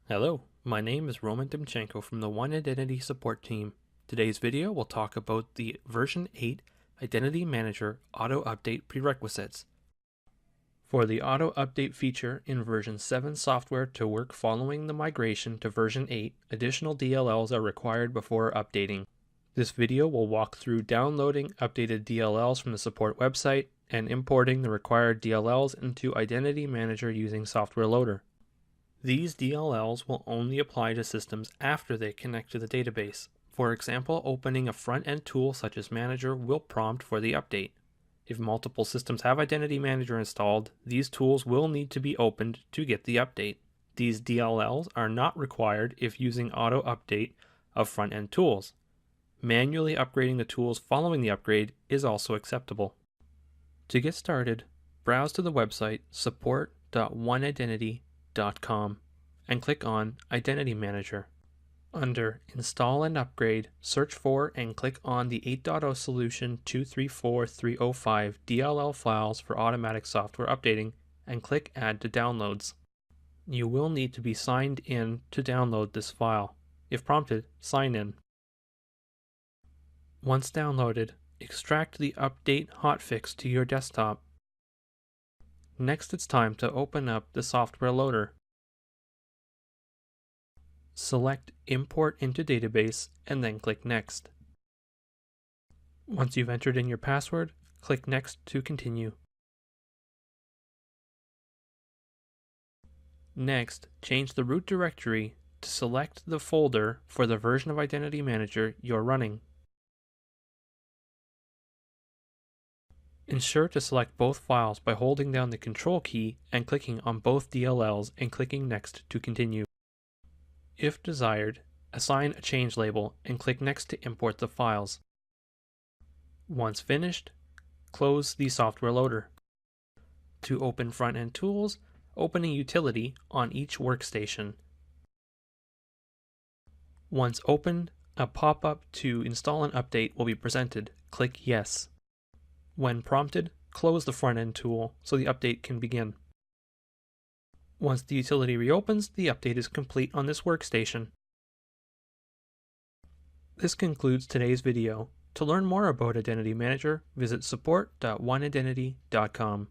Hello, my name is Roman Demchenko from the One Identity support team. Today's video will talk about the version 8 Identity Manager Auto Update Prerequisites. For the Auto Update feature in version 7 software to work following the migration to version 8, additional DLLs are required before updating. This video will walk through downloading updated DLLs from the support website and importing the required DLLs into Identity Manager using Software Loader. These DLLs will only apply to systems after they connect to the database. For example, opening a front-end tool such as Manager will prompt for the update. If multiple systems have Identity Manager installed, these tools will need to be opened to get the update. These DLLs are not required if using auto update of front-end tools. Manually upgrading the tools following the upgrade is also acceptable. To get started, browse to the website support.oneidentity.com and click on Identity Manager. Under Install and Upgrade, search for and click on the 8.0 Solution 234305 DLL files for automatic software updating and click Add to Downloads. You will need to be signed in to download this file. If prompted, sign in. Once downloaded, extract the update hotfix to your desktop. Next, it's time to open up the software loader. Select Import into Database and then click Next. Once you've entered in your password, click Next to continue. Next, change the root directory to select the folder for the version of Identity Manager you're running. Ensure to select both files by holding down the Control key and clicking on both DLLs and clicking Next to continue. If desired, assign a change label and click Next to import the files. Once finished, close the software loader. To open front-end tools, open a utility on each workstation. Once opened, a pop-up to install an update will be presented. Click Yes. When prompted, close the front-end tool so the update can begin. Once the utility reopens, the update is complete on this workstation. This concludes today's video. To learn more about Identity Manager, visit support.oneidentity.com.